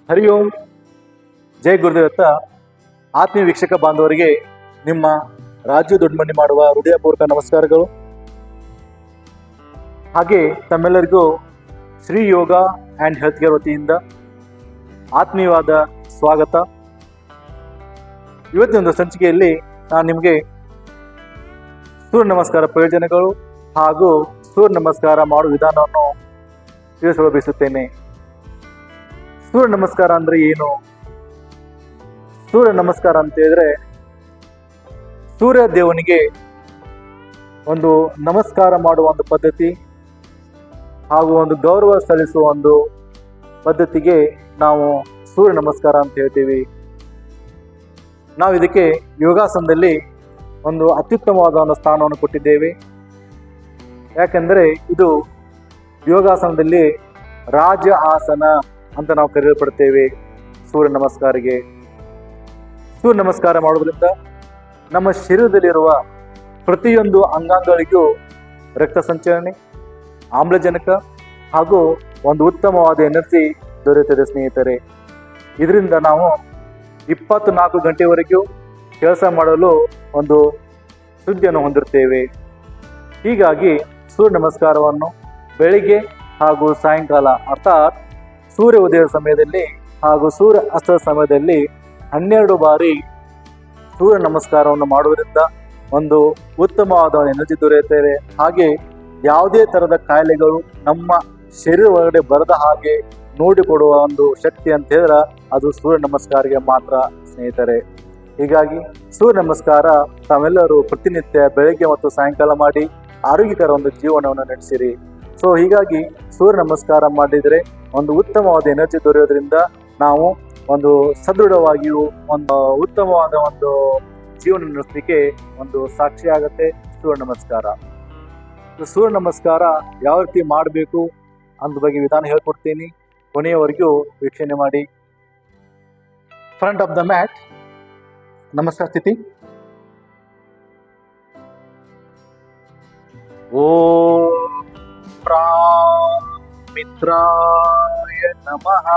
ಹರಿ ಓಂ ಜೈ ಗುರುದೇವತ್ತ. ಆತ್ಮೀಯ ವೀಕ್ಷಕ ಬಾಂಧವರಿಗೆ ನಿಮ್ಮ ರಾಜು ದೊಡ್ಡಮನಿ ಮಾಡುವ ಹೃದಯಪೂರ್ವಕ ನಮಸ್ಕಾರಗಳು. ಹಾಗೆ ತಮ್ಮೆಲ್ಲರಿಗೂ ಶ್ರೀ ಯೋಗ ಆ್ಯಂಡ್ ಹೆಲ್ತ್ ಕೇರ್ ವತಿಯಿಂದ ಆತ್ಮೀಯವಾದ ಸ್ವಾಗತ. ಇವತ್ತಿನ ಸಂಚಿಕೆಯಲ್ಲಿ ನಾನು ನಿಮಗೆ ಸೂರ್ಯ ನಮಸ್ಕಾರ ಪ್ರಯೋಜನಗಳು ಹಾಗೂ ಸೂರ್ಯ ನಮಸ್ಕಾರ ಮಾಡುವ ವಿಧಾನವನ್ನು ತಿಳಿಸಲು ಬಯಸುತ್ತೇನೆ. ಸೂರ್ಯ ನಮಸ್ಕಾರ ಅಂದ್ರೆ ಏನು? ಸೂರ್ಯ ನಮಸ್ಕಾರ ಅಂತ ಹೇಳಿದ್ರೆ ಸೂರ್ಯ ದೇವನಿಗೆ ಒಂದು ನಮಸ್ಕಾರ ಮಾಡುವ ಒಂದು ಪದ್ಧತಿ ಹಾಗೂ ಒಂದು ಗೌರವ ಸಲ್ಲಿಸುವ ಒಂದು ಪದ್ಧತಿಗೆ ನಾವು ಸೂರ್ಯ ನಮಸ್ಕಾರ ಅಂತ ಹೇಳ್ತೀವಿ. ನಾವು ಇದಕ್ಕೆ ಯೋಗಾಸನದಲ್ಲಿ ಒಂದು ಅತ್ಯುತ್ತಮವಾದ ಒಂದು ಸ್ಥಾನವನ್ನು ಕೊಟ್ಟಿದ್ದೇವೆ. ಯಾಕೆಂದರೆ ಇದು ಯೋಗಾಸನದಲ್ಲಿ ರಾಜ ಆಸನ ಅಂತ ನಾವು ಕರೆಯಲ್ಪಡ್ತೇವೆ. ಸೂರ್ಯ ನಮಸ್ಕಾರಿಗೆ ಸೂರ್ಯ ನಮಸ್ಕಾರ ಮಾಡೋದ್ರಿಂದ ನಮ್ಮ ಶರೀರದಲ್ಲಿರುವ ಪ್ರತಿಯೊಂದು ಅಂಗಾಂಗಗಳಿಗೂ ರಕ್ತ ಸಂಚಲನೆ, ಆಮ್ಲಜನಕ ಹಾಗೂ ಒಂದು ಉತ್ತಮವಾದ ಎನರ್ಜಿ ದೊರೆಯುತ್ತದೆ ಸ್ನೇಹಿತರೆ. ಇದರಿಂದ ನಾವು 24 ಗಂಟೆವರೆಗೂ ಕೆಲಸ ಮಾಡಲು ಒಂದು ಶುದ್ಧಿಯನ್ನು ಹೊಂದಿರ್ತೇವೆ. ಹೀಗಾಗಿ ಸೂರ್ಯ ನಮಸ್ಕಾರವನ್ನು ಬೆಳಿಗ್ಗೆ ಹಾಗೂ ಸಾಯಂಕಾಲ ಅರ್ಥಾತ್ ಸೂರ್ಯ ಉದಯದ ಸಮಯದಲ್ಲಿ ಹಾಗೂ ಸೂರ್ಯ ಅಸ್ತದ ಸಮಯದಲ್ಲಿ 12 ಬಾರಿ ಸೂರ್ಯ ನಮಸ್ಕಾರವನ್ನು ಮಾಡುವುದರಿಂದ ಒಂದು ಉತ್ತಮವಾದ ಎನರ್ಜಿ ದೊರೆಯುತ್ತೇವೆ. ಹಾಗೆ ಯಾವುದೇ ಥರದ ಕಾಯಿಲೆಗಳು ನಮ್ಮ ಶರೀರ ಒಳಗಡೆ ಬರದ ಹಾಗೆ ನೋಡಿಕೊಡುವ ಒಂದು ಶಕ್ತಿ ಅಂತ ಹೇಳಿದ್ರೆ ಅದು ಸೂರ್ಯ ನಮಸ್ಕಾರಕ್ಕೆ ಮಾತ್ರ ಸ್ನೇಹಿತರೆ. ಹೀಗಾಗಿ ಸೂರ್ಯ ನಮಸ್ಕಾರ ತಾವೆಲ್ಲರೂ ಪ್ರತಿನಿತ್ಯ ಬೆಳಗ್ಗೆ ಮತ್ತು ಸಾಯಂಕಾಲ ಮಾಡಿ ಆರೋಗ್ಯಕರ ಒಂದು ಜೀವನವನ್ನು ನಡೆಸಿರಿ. ಸೊ ಹೀಗಾಗಿ ಸೂರ್ಯ ನಮಸ್ಕಾರ ಮಾಡಿದರೆ ಒಂದು ಉತ್ತಮವಾದ ಎನರ್ಜಿ ದೊರೆಯೋದ್ರಿಂದ ನಾವು ಒಂದು ಸದೃಢವಾಗಿಯೂ ಒಂದು ಉತ್ತಮವಾದ ಒಂದು ಜೀವನ ನಡೆಸಲಿಕ್ಕೆ ಒಂದು ಸಾಕ್ಷಿ ಆಗುತ್ತೆ ಸೂರ್ಯ ನಮಸ್ಕಾರ. ಸೂರ್ಯ ನಮಸ್ಕಾರ ಯಾವ ರೀತಿ ಮಾಡಬೇಕು ಅಂದ ಬಗ್ಗೆ ವಿಧಾನ ಹೇಳ್ಕೊಡ್ತೀನಿ. ಕೊನೆಯವರೆಗೂ ವೀಕ್ಷಣೆ ಮಾಡಿ. ಫ್ರಂಟ್ ಆಫ್ ದ ಮ್ಯಾಟ್ ನಮಸ್ಕಾರ ಸ್ಥಿತಿ. ಓಂ ಮಿತ್ರಾಯ ನಮಃ.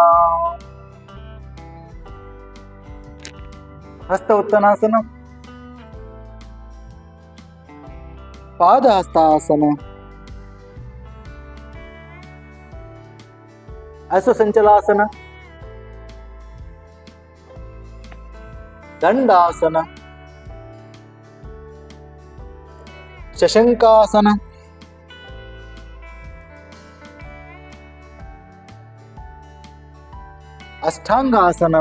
ಹಸ್ತ ಉತ್ತನಾಸನ, ಪಾದ ಹಸ್ತಾಸನ, ಅಶ್ವಸಂಚಲಾಸನ, ದಂಡಾಸನ, ಶಶಂಕಾಸನ, ಅಷ್ಟಾಂಗಾಸನ,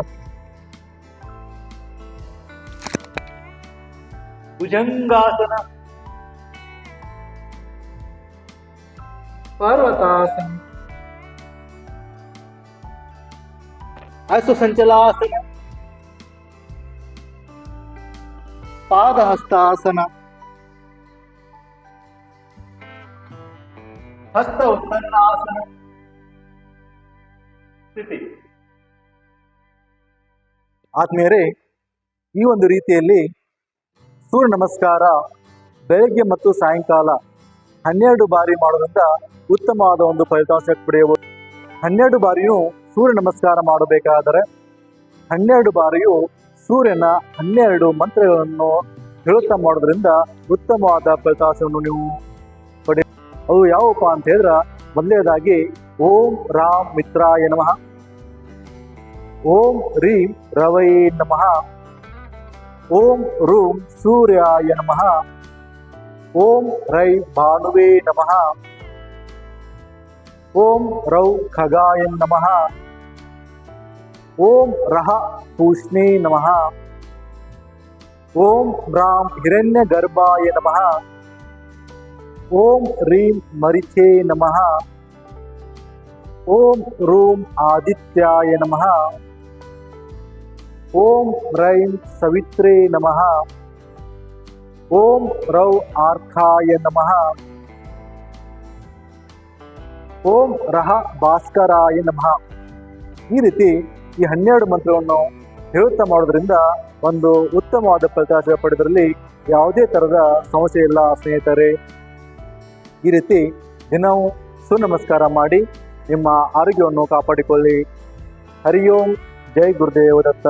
ಭುಜಂಗಾಸನ, ಪರ್ವತಾಸನ, ಅಶ್ವಸಂಚಲಾಸನ, ಪಾದಹಸ್ತಾಸನ, ಹಸ್ತ ಉತ್ತನ್ನಾಸನ ಸ್ಥಿತಿ. ಆದ್ಮೇಲೆ ಈ ಒಂದು ರೀತಿಯಲ್ಲಿ ಸೂರ್ಯ ನಮಸ್ಕಾರ ಬೆಳಗ್ಗೆ ಮತ್ತು ಸಾಯಂಕಾಲ 12 ಬಾರಿ ಮಾಡೋದ್ರಿಂದ ಉತ್ತಮವಾದ ಒಂದು ಫಲಿತಾಂಶ ಪಡೆಯಬಹುದು. 12 ಬಾರಿಯೂ ಸೂರ್ಯ ನಮಸ್ಕಾರ ಮಾಡಬೇಕಾದರೆ 12 ಬಾರಿಯೂ ಸೂರ್ಯನ 12 ಮಂತ್ರಗಳನ್ನು ಹೇಳುತ್ತಾ ಮಾಡೋದ್ರಿಂದ ಉತ್ತಮವಾದ ಫಲಿತಾಂಶವನ್ನು ನೀವು ಪಡೆಯ. ಅವು ಯಾವಪ್ಪ ಅಂತ ಹೇಳಿದ್ರೆ ಮೊದಲನೇದಾಗಿ ಓಂ ರಾಮ್ ಮಿತ್ರಾಯ ನಮಃ, ಓಂ ರೀಂ ರವೈ ನಮಃ, ಓಂ ರೂಂ ಸೂರ್ಯಾಯ ನಮಃ, ಓಂ ರೈ ಭಾನುವೇ ನಮಃ, ಓಂ ರೌ ಖಗಾಯ ನಮಃ, ಓಂ ರಹ ಪೂಷ್ಣೇ ನಮಃ, ಓಂ ರಾಂ ಹಿರಣ್ಯ ಗರ್ಭಾಯ ನಮಃ, ಓಂ ರೀಂ ಮರಿಚೇ ನಮಃ, ಓಂ ರೂಂ ಆದಿತ್ಯಾಯ ನಮಃ, ಓಂ ರೈಂ ಸವಿತ್ರೇ ನಮಃ, ಓಂ ರೌ ಆರ್ಕಾಯ ನಮಃ, ಓಂ ರಹ ಭಾಸ್ಕರಾಯ ನಮಃ. ಈ ರೀತಿ ಈ 12 ಮಂತ್ರವನ್ನು ಹೇಳುತ್ತಾ ಮಾಡೋದ್ರಿಂದ ಒಂದು ಉತ್ತಮವಾದ ಫಲಿತಾಂಶ ಪಡೆದರಲ್ಲಿ ಯಾವುದೇ ಥರದ ಸಮಸ್ಯೆ ಇಲ್ಲ ಸ್ನೇಹಿತರೆ. ಈ ರೀತಿ ದಿನವೂ ಸೂರ್ಯ ನಮಸ್ಕಾರ ಮಾಡಿ ನಿಮ್ಮ ಆರೋಗ್ಯವನ್ನು ಕಾಪಾಡಿಕೊಳ್ಳಿ. ಹರಿ ಓಂ. ಜೈ ಗುರುದೇವ ದತ್ತ.